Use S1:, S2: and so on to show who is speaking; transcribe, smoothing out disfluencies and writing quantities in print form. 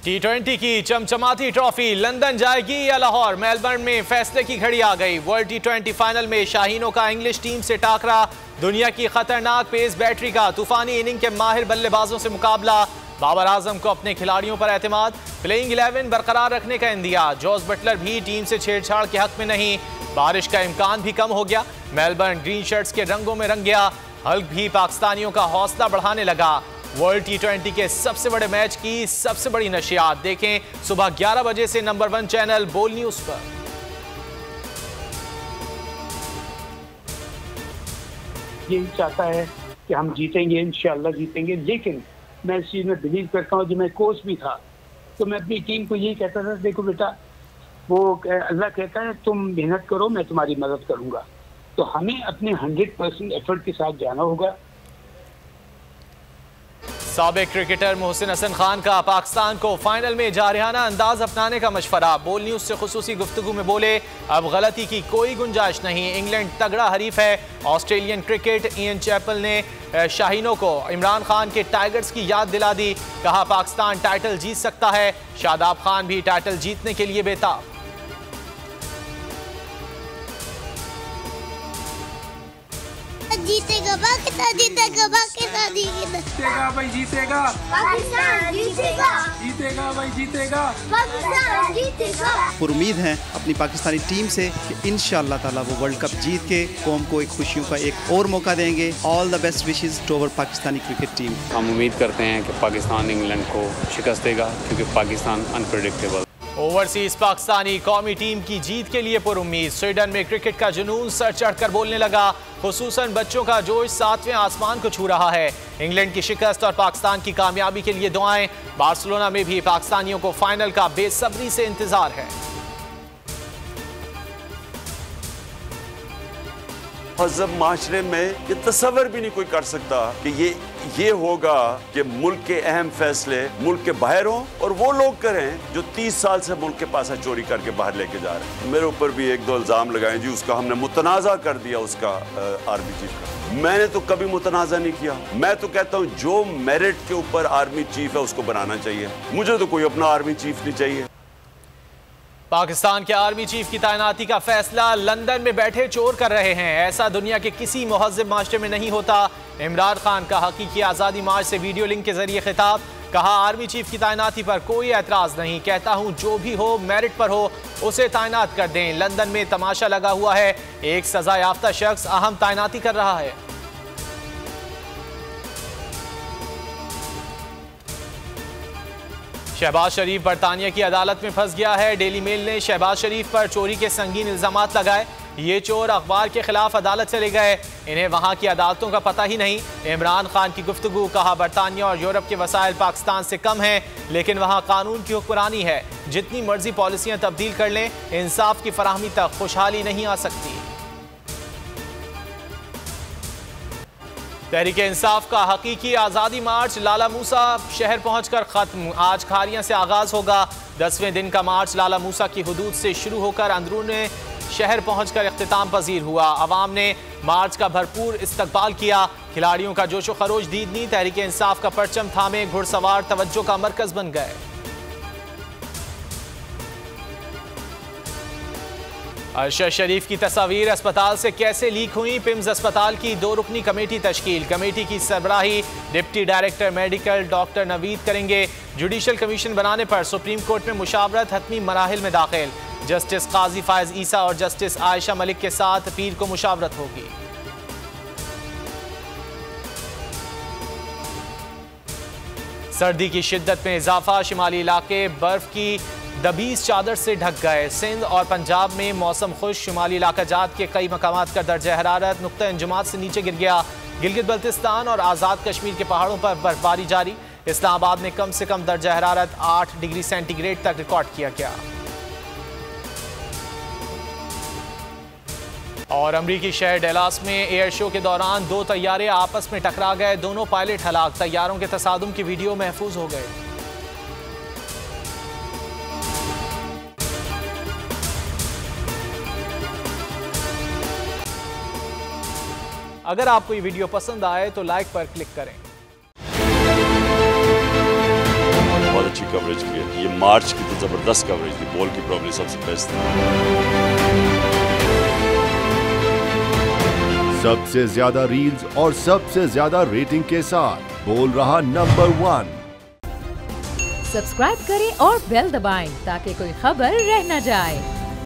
S1: T20 की चमचमाती trophy London जाएगी या लाहौर? मेलबर्न में फैसले की घड़ी आ गई। वर्ल्ड T20 फाइनल में शाहीनों का इंग्लिश टीम से टाकरा, दुनिया की खतरनाक पेस बैटरी का तूफानी इनिंग के माहिर बल्लेबाजों से मुकाबला। बाबर आजम को अपने खिलाड़ियों पर एतमाद, प्लेइंग 11 बरकरार रखने का इंदिया। जॉस बटलर भी टीम से छेड़छाड़ के हक में नहीं, बारिश का इम्कान भी कम हो गया। मेलबर्न ग्रीन शर्ट्स के रंगों में रंग गया, हल्क भी पाकिस्तानियों का हौसला बढ़ाने लगा। वर्ल्ड T20 के सबसे बड़े मैच की सबसे बड़ी नशियात देखें सुबह 11 बजे से नंबर 1 चैनल बोल न्यूज पर।
S2: यही चाहता है कि हम जीतेंगे, इंशाल्लाह जीतेंगे, लेकिन मैं इस चीज़ में बिलीव करता हूँ। जब मैं कोच भी था तो मैं अपनी टीम को यही कहता था, देखो बेटा, वो अल्लाह कहता है तुम मेहनत करो, मैं तुम्हारी मदद करूँगा। तो हमें अपने 100% एफर्ट के साथ जाना होगा।
S1: साबिक क्रिकेटर मोहसिन हसन खान का पाकिस्तान को फाइनल में जारहाना अंदाज अपनाने का मशवरा। बोल न्यूज से खुसूसी गुफ्तगू में बोले, अब गलती की कोई गुंजाइश नहीं, इंग्लैंड तगड़ा हरीफ है। ऑस्ट्रेलियन क्रिकेट इयन चैपल ने शाहीनों को इमरान खान के टाइगर्स की याद दिला दी, कहा पाकिस्तान टाइटल जीत सकता है। शादाब खान भी टाइटल जीतने के लिए बेताब।
S3: जीतेगा पाकिस्तान, जीतेगा पाकिस्तान,
S4: जीतेगा भाई, जीतेगा
S3: पाकिस्तान, जीतेगा
S4: जीतेगा भाई, जीतेगा
S3: पाकिस्तान, जीतेगा।
S5: उम्मीद है अपनी पाकिस्तानी टीम से कि इंशाअल्लाह ताला वो वर्ल्ड कप जीत के कौम को एक खुशियों का एक और मौका देंगे। All the best wishes to our Pakistani cricket team.
S6: हम उम्मीद करते हैं कि पाकिस्तान इंग्लैंड को शिकस्त देगा, क्योंकि पाकिस्तान अनप्रेडिक्टेबल।
S1: ओवरसीज पाकिस्तानी कौमी टीम की जीत के लिए पुरुम्मीद। स्वीडन में क्रिकेट का जुनून सर चढ़कर बोलने लगा, खुसूसन बच्चों का जोश 7वें आसमान को छू रहा है। इंग्लैंड की शिकस्त और पाकिस्तान की कामयाबी के लिए दुआएं। बार्सिलोना में भी पाकिस्तानियों को फाइनल का बेसब्री से इंतजार है।
S7: महज़ब माशरे में ये तसव्वुर भी नहीं कोई कर सकता कि ये होगा कि मुल्क के अहम फैसले मुल्क के बाहर हों और वो लोग करें जो 30 साल से मुल्क के पास चोरी करके बाहर लेके जा रहे हैं। मेरे ऊपर भी 1-2 इल्ज़ाम लगाए जी, उसका हमने मुतनाज़ा कर दिया, उसका आर्मी चीफ का। मैंने तो कभी मुतनाज़ा नहीं किया। मैं तो कहता हूँ जो मेरिट के ऊपर आर्मी चीफ है उसको बनाना चाहिए। मुझे तो कोई अपना आर्मी चीफ नहीं चाहिए।
S1: पाकिस्तान के आर्मी चीफ की तैनाती का फैसला लंदन में बैठे चोर कर रहे हैं, ऐसा दुनिया के किसी मुहज़्ज़ब माशरे में नहीं होता। इमरान खान का हकीकी आज़ादी मार्च से वीडियो लिंक के जरिए खिताब, कहा आर्मी चीफ की तैनाती पर कोई एतराज़ नहीं, कहता हूं जो भी हो मेरिट पर हो उसे तैनात कर दें। लंदन में तमाशा लगा हुआ है, एक सजा याफ्ता शख्स अहम तैनाती कर रहा है। शहबाज शरीफ बरतानिया की अदालत में फंस गया है। डेली मेल ने शहबाज शरीफ पर चोरी के संगीन इल्जामात लगाए। ये चोर अखबार के खिलाफ अदालत चले गए, इन्हें वहां की अदालतों का पता ही नहीं। इमरान खान की गुफ्तगू, कहा बरतानिया और यूरोप के वसाइल पाकिस्तान से कम हैं, लेकिन वहां कानून की हुक्मरानी है, जितनी मर्जी पॉलिसियां तब्दील कर लें, इंसाफ की फराहमी तक खुशहाली नहीं आ सकती। तहरीक इंसाफ का हकीकी आज़ादी मार्च लाला मूसा शहर पहुंचकर खत्म। आज खारियां से आगाज होगा। 10वें दिन का मार्च लाला मूसा की हुदूद से शुरू होकर अंदरून शहर पहुंचकर इख्तिताम पजीर हुआ। अवाम ने मार्च का भरपूर इस्तकबाल किया। खिलाड़ियों का जोशो खरोश दीदनी, तहरीक इंसाफ का परचम थामे घुड़सवार तवज्जो का मरकज बन गए। अरशद शरीफ की तस्वीर अस्पताल से कैसे लीक हुई? पिम्स अस्पताल की 2 रुकनी कमेटी तश्कील। कमेटी की सरबराही deputy director medical doctor Naveed करेंगे। जुडिशल कमीशन बनाने पर सुप्रीम कोर्ट में मुशावरत हतमी मराहिल में दाखिल। जस्टिस काजी फायज ईसा और जस्टिस आयशा मलिक के साथ पीर को मुशावरत होगी। सर्दी की शिद्दत में इजाफा, शिमाली इलाके बर्फ की दबीज चादर से ढक गए। सिंध और पंजाब में मौसम खुश, शुमाली इलाका जात के कई मकामात का दर्जा हरारत नुक्ता इंजमात से नीचे गिर गया। गिलगित बल्तिस्तान और आज़ाद कश्मीर के पहाड़ों पर बर्फबारी जारी। इस्लामाबाद में कम से कम दर्जा हरारत 8 डिग्री सेंटीग्रेड तक रिकॉर्ड किया गया। और अमरीकी शहर डेलास में एयर शो के दौरान 2 तैयारे आपस में टकरा गए, दोनों पायलट हलाक। तैयारों के तसादुम की वीडियो महफूज हो गए। अगर आपको ये वीडियो पसंद आए तो लाइक पर क्लिक करें।
S7: बहुत अच्छी कवरेज की है। ये मार्च की तो ज़बरदस्त कवरेज थी, बॉल की प्रॉब्लम सबसे बेस्ट थी।
S8: सबसे ज्यादा रील्स और सबसे ज्यादा रेटिंग के साथ बोल रहा नंबर 1।
S9: सब्सक्राइब करें और बेल दबाएं ताकि कोई खबर रह न जाए।